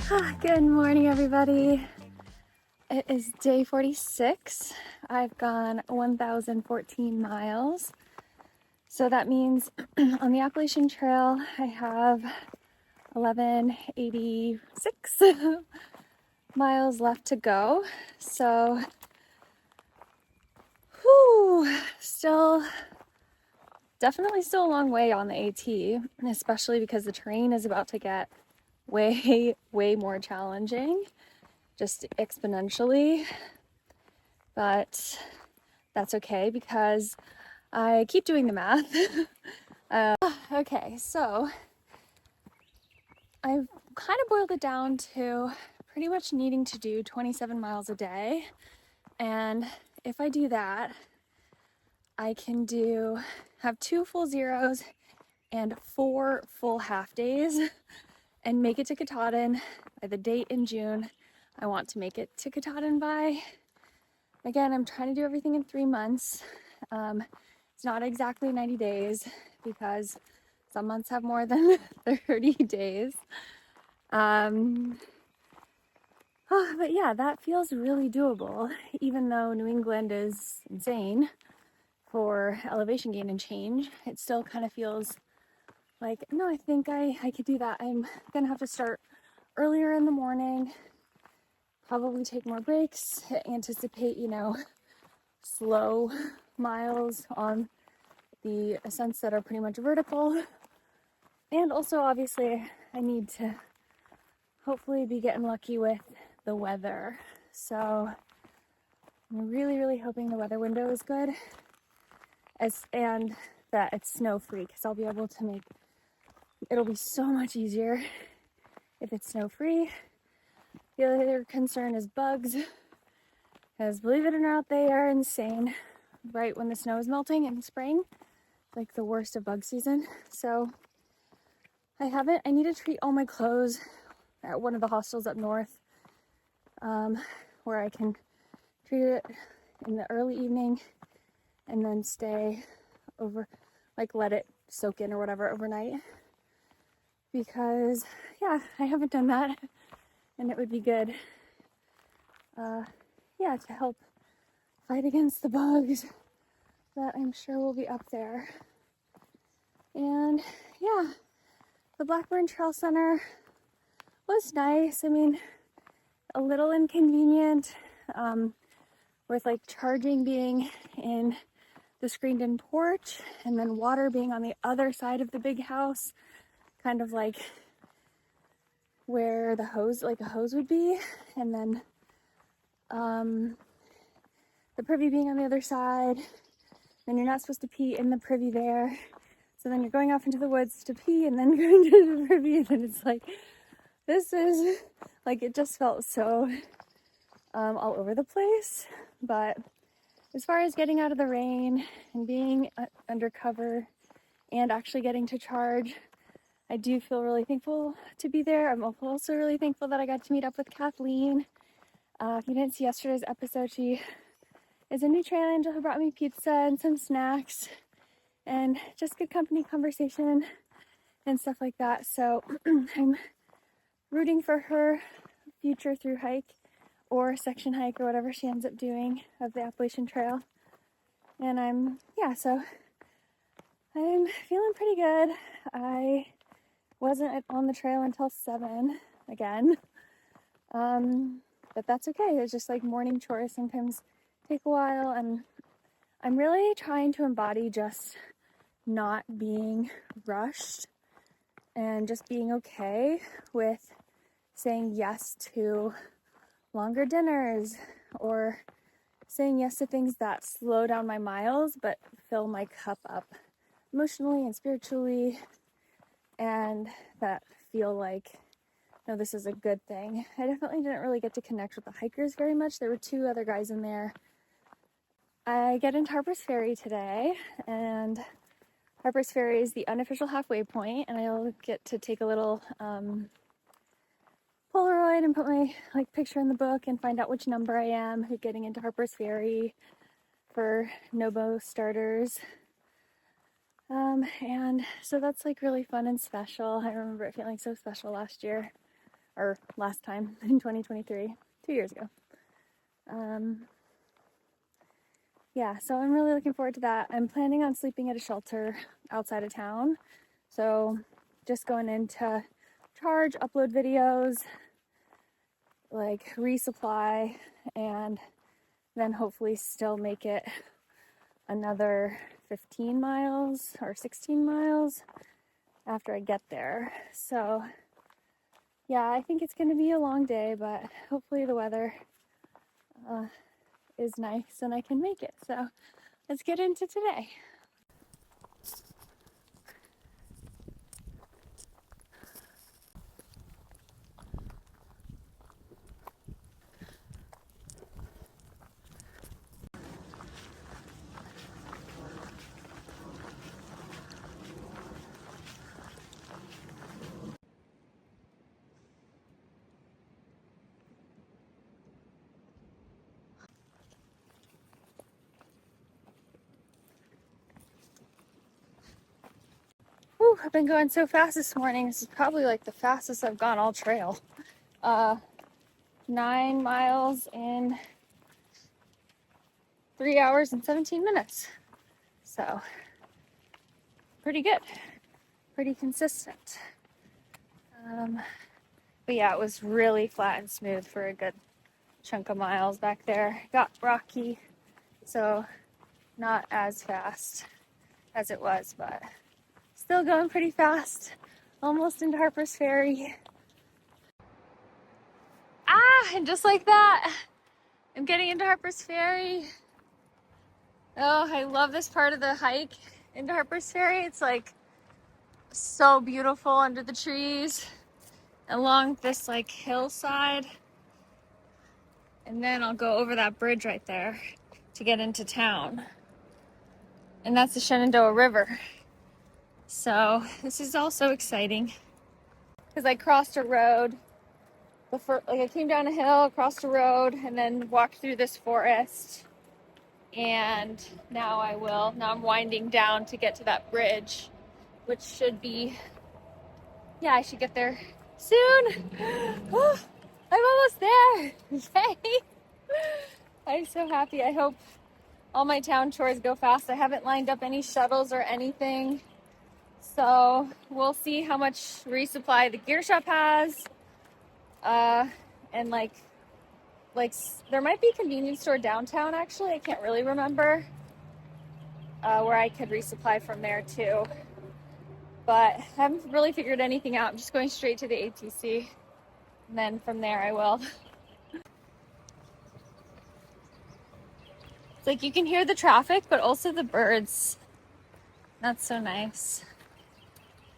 Good morning, everybody. It is day 46. I've gone 1,014 miles. So that means on the Appalachian Trail, I have 1,186 miles left to go. So, definitely still a long way on the AT, especially because the terrain is about to get way more challenging, just exponentially. But that's okay because I keep doing the math. Okay, so I've kind of boiled it down to pretty much needing to do 27 miles a day. And if I do that, I can have 2 full zeros and 4 full half days and make it to Katahdin by the date in June I want to make it to Katahdin by. Again, I'm trying to do everything in 3 months. It's not exactly 90 days because some months have more than 30 days. But yeah, that feels really doable, even though New England is insane for elevation gain and change. It still kind of feels like, no, I think I could do that. I'm gonna have to start earlier in the morning, probably take more breaks, anticipate, slow miles on the ascents that are pretty much vertical. And also, obviously, I need to hopefully be getting lucky with the weather. So I'm really hoping the weather window is good and that it's snow free, because I'll be able to it'll be so much easier if it's snow free. The other concern is bugs, because believe it or not, they are insane right when the snow is melting in spring. Like the worst of bug season. So I need to treat all my clothes at one of the hostels up north, where I can treat it in the early evening and then stay over, like let it soak in or whatever overnight. Because yeah, I haven't done that, and it would be good, to help fight against the bugs that I'm sure will be up there. And yeah, the Blackburn Trail Center was nice. I mean, a little inconvenient, with like charging being in the screened-in porch and then water being on the other side of the big house, kind of like where a hose would be, and then the privy being on the other side. Then you're not supposed to pee in the privy there, so then you're going off into the woods to pee and then going to the privy, and then it's like, this is like, it just felt so all over the place. But as far as getting out of the rain and being under cover and actually getting to charge, I do feel really thankful to be there. I'm also really thankful that I got to meet up with Kathleen. If you didn't see yesterday's episode, she is a new trail angel who brought me pizza and some snacks and just good company, conversation, and stuff like that. So I'm rooting for her future Thruhike or section hike or whatever she ends up doing of the Appalachian Trail. And I'm feeling pretty good. I wasn't on the trail until 7 again. But that's okay. It's just like morning chores sometimes take a while, and I'm really trying to embody just not being rushed and just being okay with saying yes to longer dinners or saying yes to things that slow down my miles but fill my cup up emotionally and spiritually, and that feel like, no, this is a good thing. I definitely didn't really get to connect with the hikers very much. There were 2 other guys in there. I get into Harper's Ferry today, and Harper's Ferry is the unofficial halfway point, and I'll get to take a little Polaroid and put my picture in the book and find out which number I am who's getting into Harper's Ferry for Nobo starters. And so that's really fun and special. I remember it feeling so special last year or last time in 2023, 2 years ago. Yeah, so I'm really looking forward to that. I'm planning on sleeping at a shelter outside of town. So just going in to charge, upload videos, like resupply, and then hopefully still make it another 15 miles or 16 miles after I get there. So yeah, I think it's going to be a long day, but hopefully the weather is nice and I can make it. So let's get into today. Whew, I've been going so fast this morning. This is probably like the fastest I've gone all trail. 9 miles in 3 hours and 17 minutes. So pretty good, pretty consistent. But yeah, it was really flat and smooth for a good chunk of miles back there. Got rocky, so not as fast as it was, but still going pretty fast. Almost into Harper's Ferry. And just like that, I'm getting into Harper's Ferry. Oh, I love this part of the hike into Harper's Ferry. It's like so beautiful under the trees along this like hillside. And then I'll go over that bridge right there to get into town. And that's the Shenandoah River. So this is also exciting because I crossed a road. I came down a hill, crossed a road, and then walked through this forest. And now I'm winding down to get to that bridge, which should be, I should get there soon. Oh, I'm almost there. Yay. I'm so happy. I hope all my town chores go fast. I haven't lined up any shuttles or anything. So we'll see how much resupply the gear shop has. And like there might be a convenience store downtown, actually. I can't really remember where I could resupply from there too. But I haven't really figured anything out. I'm just going straight to the ATC. And then from there I will. It's like you can hear the traffic, but also the birds. That's so nice.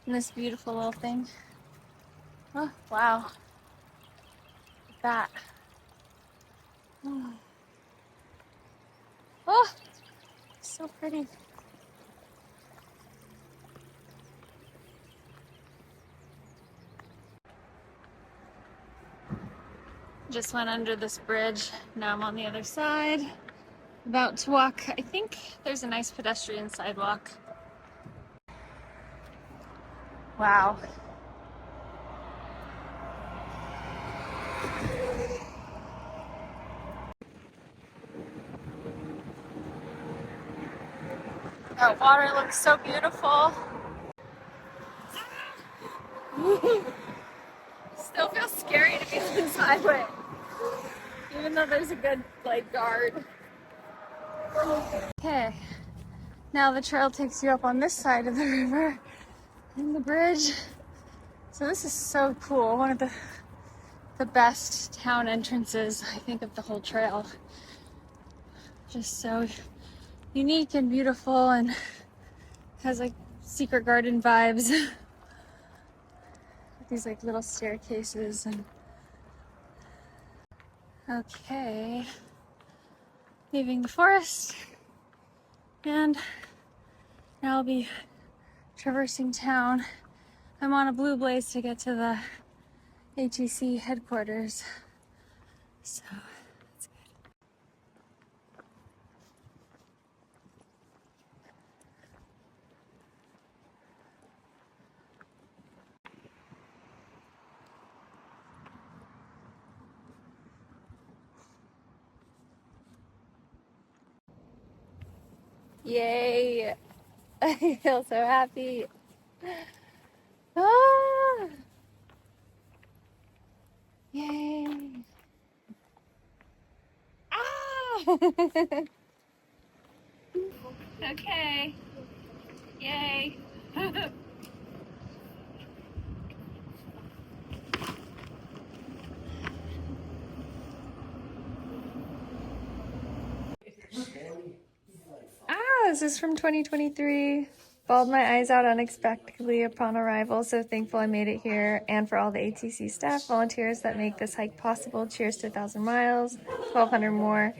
And this beautiful little thing. Oh, wow. Look at that. Oh, so pretty. Just went under this bridge. Now I'm on the other side. About to walk. I think there's a nice pedestrian sidewalk. Wow. That water looks so beautiful. Still feels scary to be on this highway, even though there's a good guard. Okay, now the trail takes you up on this side of the river and the bridge. So this is so cool. One of the best town entrances, I think, of the whole trail. Just so unique and beautiful, and has like secret garden vibes. These like little staircases. And okay, leaving the forest, and now I'll be traversing town. I'm on a blue blaze to get to the ATC headquarters, so that's good. Yay! I feel so happy. Ah! Yay! Ah! Okay. Yay! This is from 2023. Bawled my eyes out unexpectedly upon arrival, so thankful I made it here, and for all the ATC staff, volunteers that make this hike possible. Cheers to 1,000 miles, 1,200 more.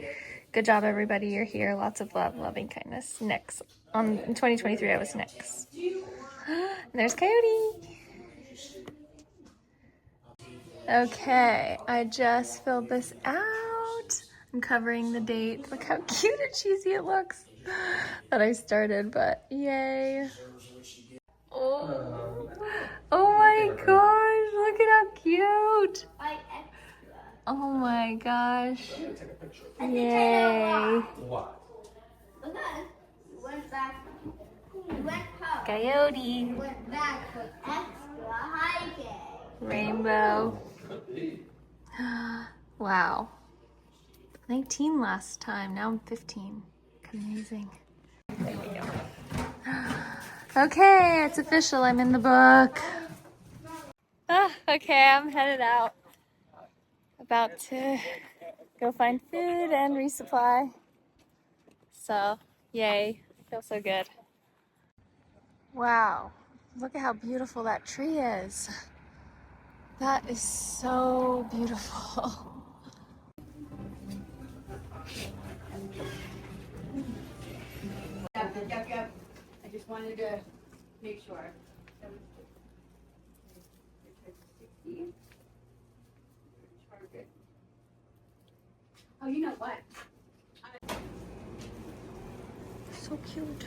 Good job, everybody. You're here. Lots of love, loving kindness. Next. In 2023, I was next. And there's Coyote. Okay, I just filled this out. I'm covering the date. Look how cute and cheesy it looks that I started, but yay. Oh, oh my gosh, look at how cute. Oh my gosh. Yay. Coyote. Rainbow. Wow. 19 last time, now I'm 15. Amazing. There we go. Okay, it's official, I'm in the book. Okay, I'm headed out. About to go find food and resupply. So, yay, feels so good. Wow, look at how beautiful that tree is. That is so beautiful. Yep. I just wanted to make sure. Oh, you know what? So cute.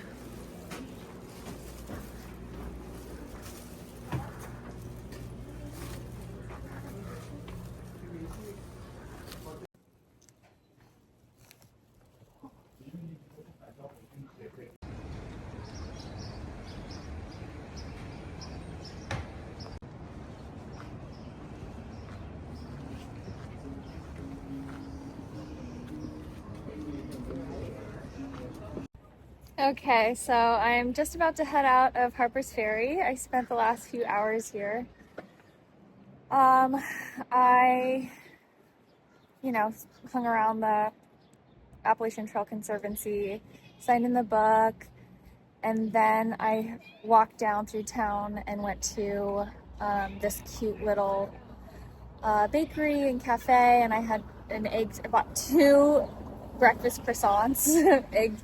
Okay, so I'm just about to head out of Harper's Ferry. I spent the last few hours here. I, hung around the Appalachian Trail Conservancy, signed in the book, and then I walked down through town and went to this cute little bakery and cafe, and I had I bought 2 breakfast croissants, egg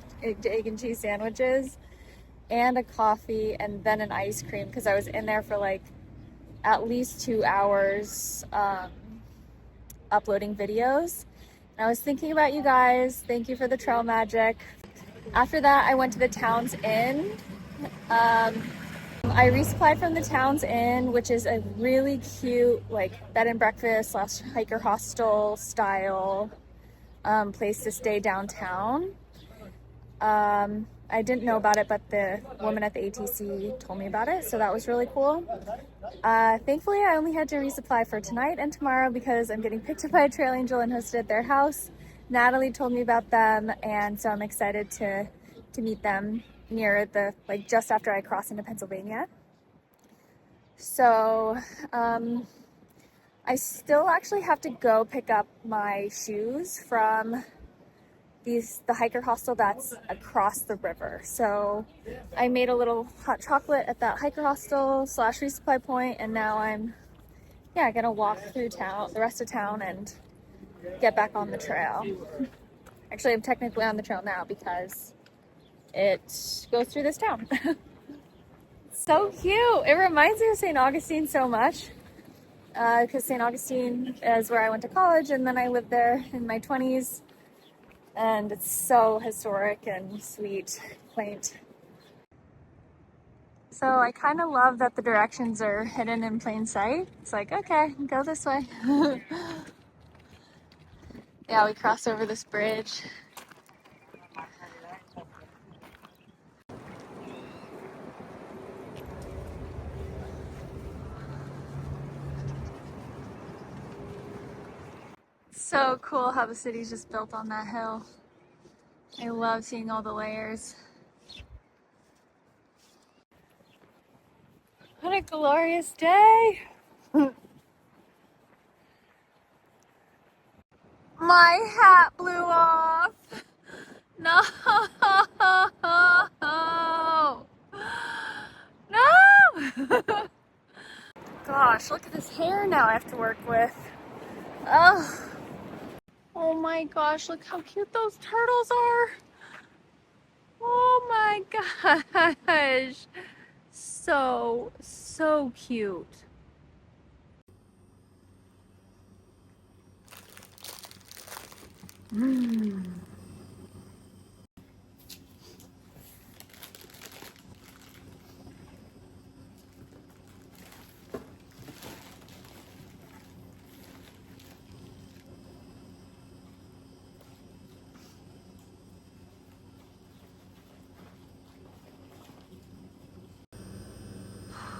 and cheese sandwiches, and a coffee, and then an ice cream, because I was in there for like at least 2 hours uploading videos. And I was thinking about you guys. Thank you for the trail magic. After that, I went to the Town's Inn. I resupplied from the Town's Inn, which is a really cute like bed and breakfast / hiker hostel style place to stay downtown. I didn't know about it, but the woman at the ATC told me about it, so that was really cool. Thankfully, I only had to resupply for tonight and tomorrow because I'm getting picked up by a trail angel and hosted at their house. Natalie told me about them, and so I'm excited to meet them near just after I cross into Pennsylvania. So, I still actually have to go pick up my shoes from the hiker hostel that's across the river. So I made a little hot chocolate at that hiker hostel / resupply point, and now I'm gonna walk through town, the rest of town, and get back on the trail. Actually, I'm technically on the trail now because it goes through this town. So cute. It reminds me of St. Augustine so much, because St. Augustine is where I went to college, and then I lived there in my 20s. And it's so historic and sweet, quaint. So I kind of love that the directions are hidden in plain sight. It's like, okay, go this way. Yeah, we cross over this bridge. So cool how the city's just built on that hill. I love seeing all the layers. What a glorious day! My hat blew off! No! No! Gosh, look at this hair now I have to work with. Oh, oh my gosh, look how cute those turtles are. Oh my gosh. So, so cute.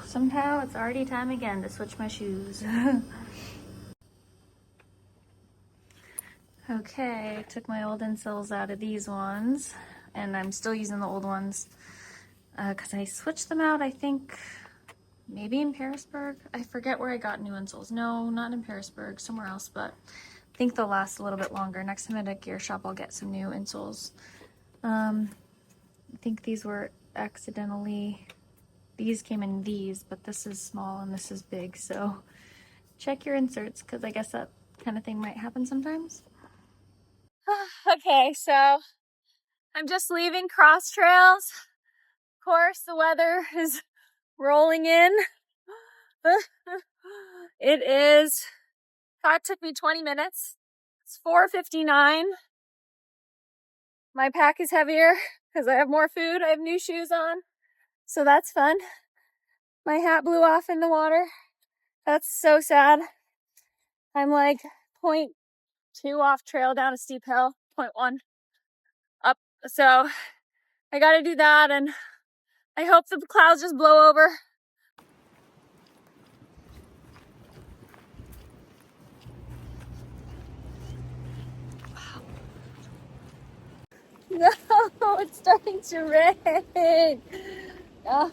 Somehow it's already time again to switch my shoes. Okay, took my old insoles out of these ones, and I'm still using the old ones because I switched them out, I think, maybe in Parisburg. I forget where I got new insoles. No, not in Parisburg, somewhere else, but I think they'll last a little bit longer. Next time at a gear shop, I'll get some new insoles. I think these were accidentally, these came in these, but this is small and this is big, so check your inserts because I guess that kind of thing might happen sometimes. Okay, so I'm just leaving Cross Trails. Of course, the weather is rolling in. It is, that took me 20 minutes. It's 4:59. My pack is heavier because I have more food. I have new shoes on, so that's fun. My hat blew off in the water. That's so sad. I'm like 0.2 off trail down a steep hill, 0.1 up. So I gotta do that, and I hope the clouds just blow over. No, it's starting to rain. Oh,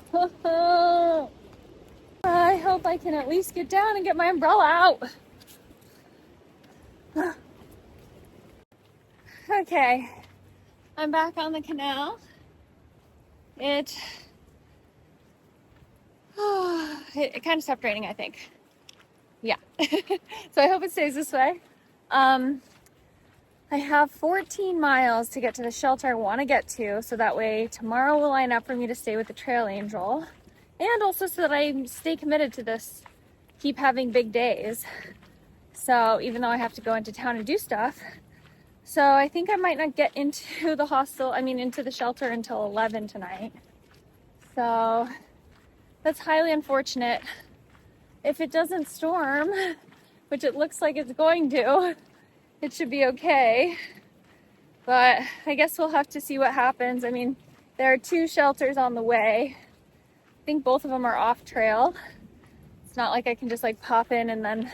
I hope I can at least get down and get my umbrella out. Okay, I'm back on the canal. It kind of stopped raining, I think. Yeah. So I hope it stays this way. I have 14 miles to get to the shelter I want to get to, so that way tomorrow will line up for me to stay with the trail angel, and also so that I stay committed to this, keep having big days. So even though I have to go into town and do stuff, so I think I might not get into the hostel, into the shelter until 11 tonight. So that's highly unfortunate. If it doesn't storm, which it looks like it's going to, it should be okay. But I guess we'll have to see what happens. There are 2 shelters on the way. I think both of them are off trail. It's not like I can just pop in and then,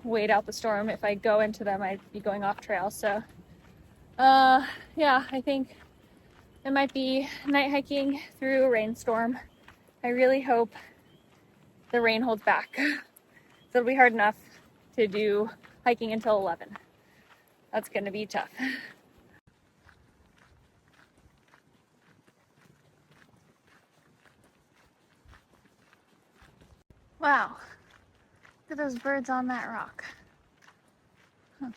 wait out the storm. If I go into them, I'd be going off trail. So, yeah, I think it might be night hiking through a rainstorm. I really hope the rain holds back. So it'll be hard enough to do hiking until 11. That's gonna be tough. Wow, look at those birds on that rock. Huh.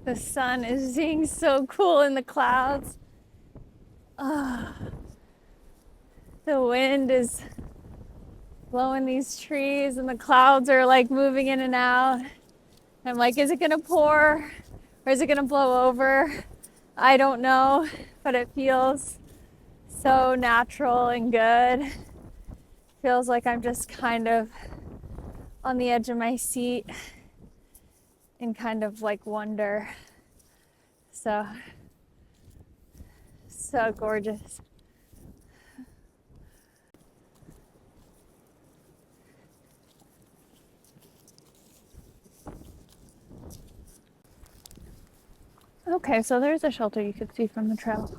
The sun is being so cool in the clouds. The wind is blowing these trees and the clouds are moving in and out. I'm like, is it gonna pour or is it gonna blow over? I don't know, but it feels so natural and good. Feels like I'm just kind of on the edge of my seat in kind of like wonder. So gorgeous. Okay, so there's a shelter you could see from the trail.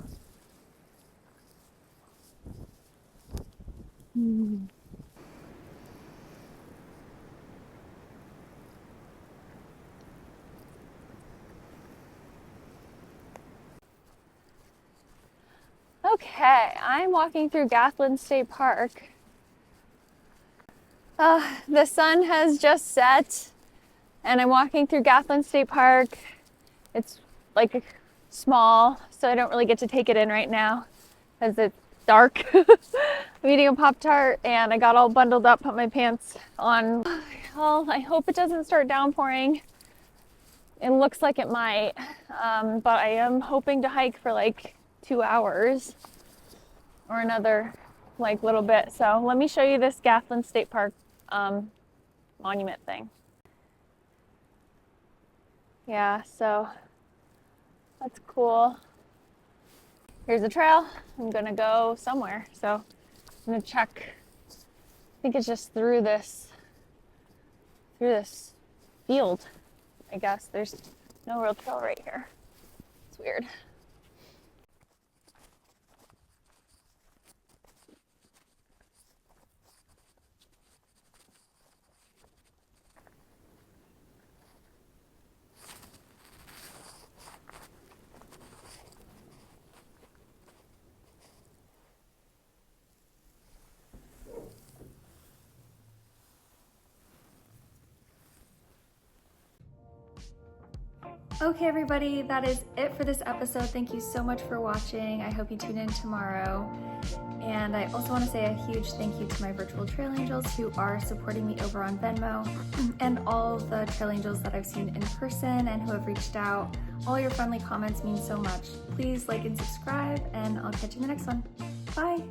Okay, I'm walking through Gathland State Park. The sun has just set and I'm walking through Gathland State Park. It's like small, so I don't really get to take it in right now because it's dark. I'm eating a Pop-Tart and I got all bundled up, put my pants on. Well, I hope it doesn't start downpouring. It looks like it might, but I am hoping to hike for like 2 hours or another like little bit. So let me show you this Gathland State Park monument thing. Yeah, so that's cool. Here's the trail. I'm gonna go somewhere. So I'm gonna check. I think it's just through this field, I guess. There's no real trail right here. It's weird. Okay, everybody, that is it for this episode. Thank you so much for watching. I hope you tune in tomorrow. And I also want to say a huge thank you to my virtual trail angels who are supporting me over on Venmo, and all the trail angels that I've seen in person and who have reached out. All your friendly comments mean so much. Please like and subscribe, and I'll catch you in the next one. Bye.